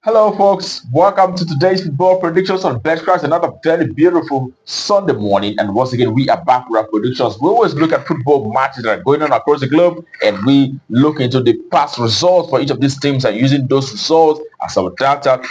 Hello, folks. Welcome to today's football predictions on Betcraft. Another very beautiful Sunday morning, and once again, we are back with our predictions. We always look at football matches that are going on across the globe, and we look into the past results for each of these teams, and using those results as our data,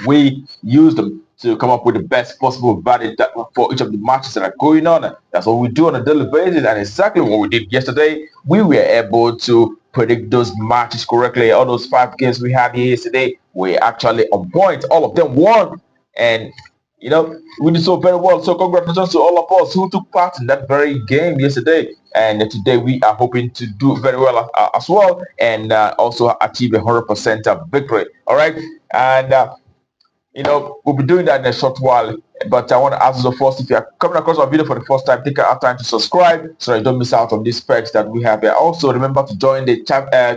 we use them to come up with the best possible value for each of the matches that are going on. That's what we do on a daily basis, and exactly what we did yesterday. We were able to predict those matches correctly. All those 5 games we had here yesterday were actually on point. All of them won, and we did so very well. So congratulations to all of us who took part in that very game yesterday. And today we are hoping to do very well as well, and also achieve a 100% victory. All right, and we'll be doing that in a short while. But I want to ask you first, if you're coming across our video for the first time, take our time to subscribe so that you don't miss out on these perks that we have here. Also, remember to join the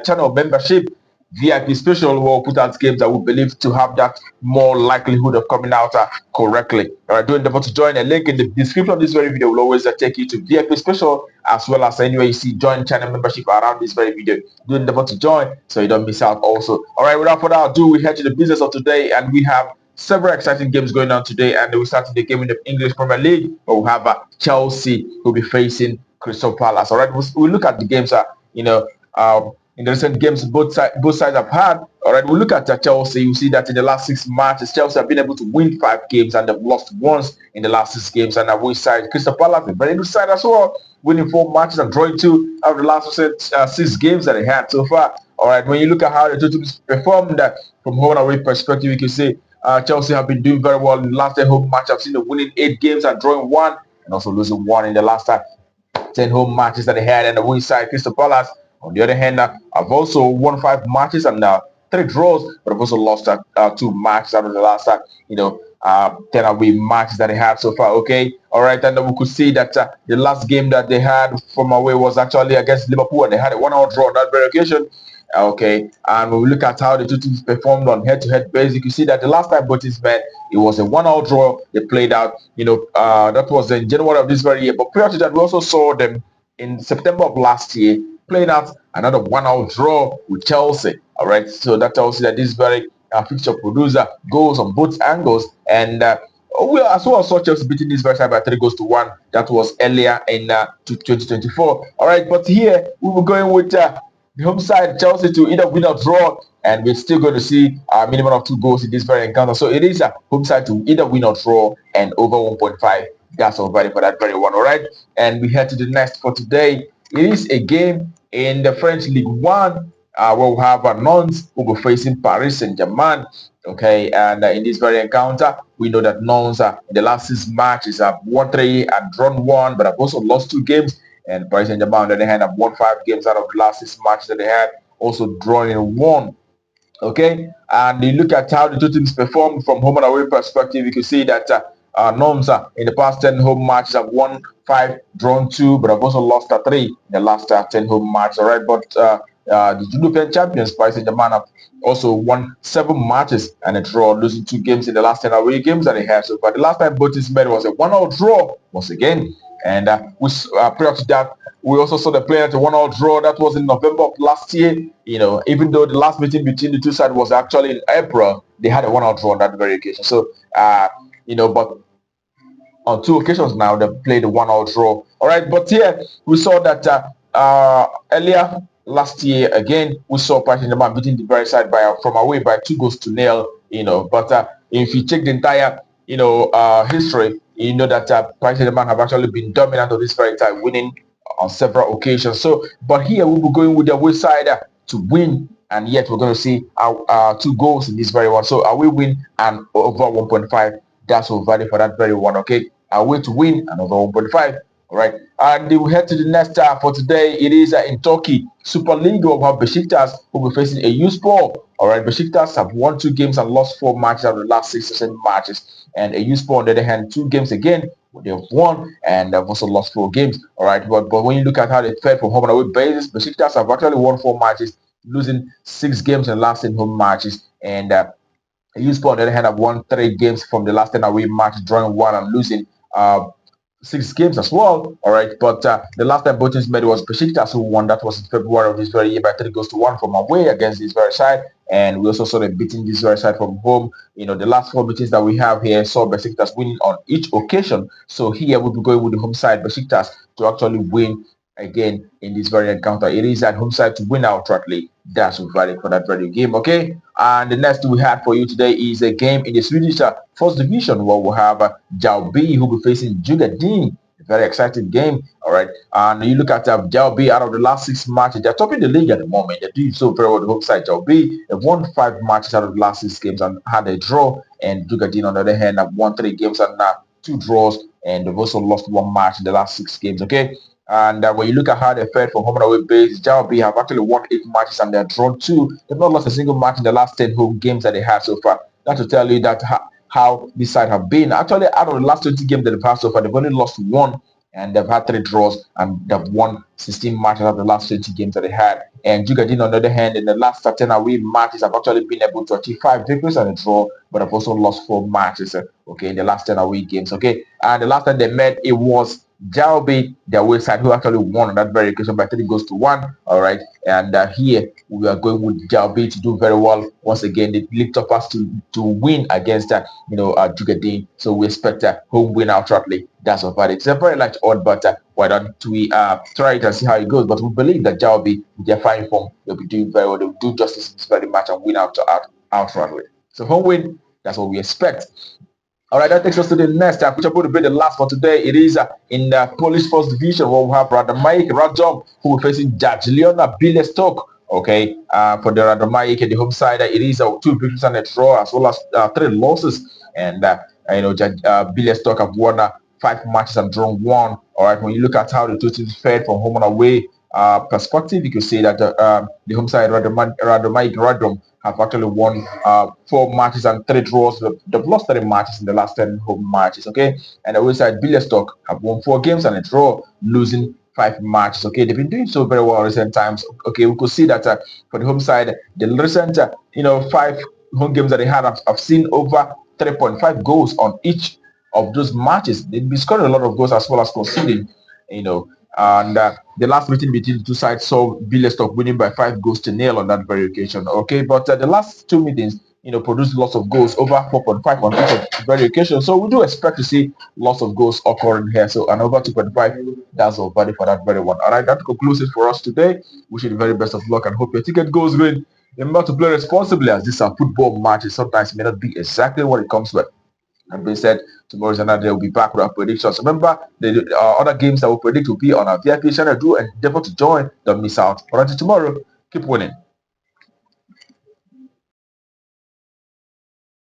channel membership VIP special, where we'll put out games that we believe to have that more likelihood of coming out correctly. All right, do endeavor to join. A link in the description of this very video will always take you to VIP special, as well as anywhere you see join channel membership around this very video. Do endeavor to join so you don't miss out also. All right, without further ado, we head to the business of today, and we have several exciting games going on today, and we start the game in the English Premier League, where we have Chelsea who will be facing Crystal Palace. All right, we'll look at the games. In the recent games both sides have had. All right, we look at Chelsea. You see that in the last 6 matches, Chelsea have been able to win 5 games and they've lost once in the last 6 games. And at which side, Crystal Palace, a very good side as well, winning 4 matches and drawing 2 out of the last 6 games that they had so far. All right, when you look at how the two teams performed from home and away perspective, you can see Chelsea have been doing very well in the last 10 home match. I've seen them winning 8 games and drawing 1, and also losing 1 in the last 10 home matches that they had. And the win side, Crystal Palace, on the other hand, I've also won 5 matches and 3 draws, but I've also lost 2 matches out of the last 10 away matches that they had so far. Okay, all right, and we could see that the last game that they had from away was actually against Liverpool, and they had a 1-1 draw on that very occasion. Okay, and when we look at how the two teams performed on head-to-head basis, you can see that the last time both teams met, it was a 1-1 draw. They played out. That was in January of this very year. But prior to that, we also saw them in September of last year playing out another 1-1 draw with Chelsea. All right, so that tells you that this very fixture producer goes on both angles, and we as well saw Chelsea beating this very side by 3 goals to 1. That was earlier in 2024. All right, but here we were going with the home side Chelsea to either win or draw, and we're still going to see a minimum of 2 goals in this very encounter. So it is a home side to either win or draw, and over 1.5. That's all value for that very one. All right, and we head to the next for today. It is a game in the French League One, where we have Nantes who will be facing Paris Saint-Germain. Okay, and in this very encounter, we know that Nantes in the last 6 matches have won 3 and drawn 1, but have also lost 2 games. And Paris Saint-Germain, on the other hand, have won 5 games out of the last 6 matches that they had, also drawing 1. Okay, and you look at how the two teams performed from home and away perspective, you can see that Nantes in the past 10 home matches have won 5, drawn 2, but have also lost 3 in the last 10 home matches. All right, but the European champions, Paris Saint-Germain, have also won 7 matches and a draw, losing 2 games in the last 10 away games that they had. So, but the last time both teams met was a 1-0 draw once again. And prior to that, we also saw the player at a 1-0 draw. That was in November of last year. Even though the last meeting between the two sides was actually in April, they had a 1-0 draw on that very occasion. So, but on 2 occasions now, they played a 1-0 draw. All right, but here we saw that earlier last year, again, we saw Paris Saint-Germain beating the very side from away by 2 goals to 0. But if you check the entire, history, you know that Paris Saint-Germain have actually been dominant on this very time, winning on several occasions. So, but here we will be going with the away side to win, and yet we're going to see our 2 goals in this very one. So, away win and over 1.5. That's our value for that very one. Okay, away to win and over 1.5. All right, and we head to the next for today. It is in Turkey Super League. We have Besiktas who will be facing Eyüpspor. All right, Besiktas have won 2 games and lost 4 matches out of the last 6 or 7 matches, and Eyüpspor on the other hand 2 games again. They have won and they've also lost 4 games. All right, but when you look at how they fared from home and away basis, Besiktas have actually won 4 matches, losing 6 games in the last 10 home matches, and Eyüpspor on the other hand have won 3 games from the last 10 away matches, drawing 1 and losing six games as well. All right, but the last time both teams met was Besiktas who won. That was in February of this very year by 3 goals to 1 from away against this very side, and we also saw them beating this very side from home. The last four meetings that we have here saw Besiktas winning on each occasion. So here we'll be going with the home side Besiktas to actually win again in this very encounter. It is at home side to win outrightly. That's valid for that very game. Okay, and the next we had for you today is a game in the Swedish first division where we'll have Mjällby who will be facing Djurgården. A very exciting game. All right, and you look at Mjällby. Out of the last 6 matches, they're topping the league at the moment. They're doing so very well. The home side Mjällby, they've won 5 matches out of the last 6 games and had a draw. And Djurgården, on the other hand, have won 3 games and 2 draws, and they've also lost 1 match in the last 6 games. Okay. And when you look at how they fared from home and away base, Mjällby have actually won 8 matches and they're drawn 2. They've not lost a single match in the last 10 home games that they have so far. That to tell you that how this side have been. Actually, out of the last 20 games that they've had so far, they've only lost 1 and they've had 3 draws and they've won 16 matches out of the last 20 games that they had. And Djurgården, on the other hand, in the last 10 away matches, have actually been able to achieve 5 victories and a draw, but have also lost 4 matches. Okay, in the last 10 away games. Okay, and the last time they met, it was Mjällby, their away side, who actually won on that very occasion by 3 goals to 1. All right, and here we are going with Mjällby to do very well once again. They lift up us to win against Djurgården, so we expect a home win outrightly. That's about it. It's a very light odd, but why don't we try it and see how it goes? But we believe that Mjällby, with their fine form, they'll be doing very well. They'll do justice in this very match and win outrightly. So home win, that's what we expect. All right, that takes us to the next, which will be the last for today. It is in the Polish First Division where we have Radomiak, who will facing Jagiellonia Białystok. Okay, for the Radomiak, the home side, it is 2 victories and a draw as well as 3 losses. And Białystok have won 5 matches and drawn 1. All right, when you look at how the two teams fared from home and away perspective, you can see that the home side Radom have actually won 4 matches and 3 draws. They've lost 3 matches in the last 10 home matches. Okay, and the away side Białystok have won 4 games and a draw, losing 5 matches. Okay, they've been doing so very well in recent times. Okay, we could see that for the home side, the recent 5 home games that they had have seen over 3.5 goals on each of those matches. They've been scoring a lot of goals as well as conceding. And the last meeting between the two sides saw Białystok winning by 5 goals to 0 on that very occasion. Okay, but the last 2 meetings, produced lots of goals, over 4.5 on each of very occasion. So we do expect to see lots of goals occurring here. So and over 2.5, that's all valid for that very one. All right, that concludes it for us today. Wish you the very best of luck and hope your ticket goes green. Remember to play responsibly, as these are football matches. Sometimes may not be exactly what it comes with. And being said, tomorrow is another day. We'll be back with our predictions. Remember, the other games that we'll predict will be on our VIP channel. Do endeavor to join. Don't miss out. But until tomorrow, keep winning.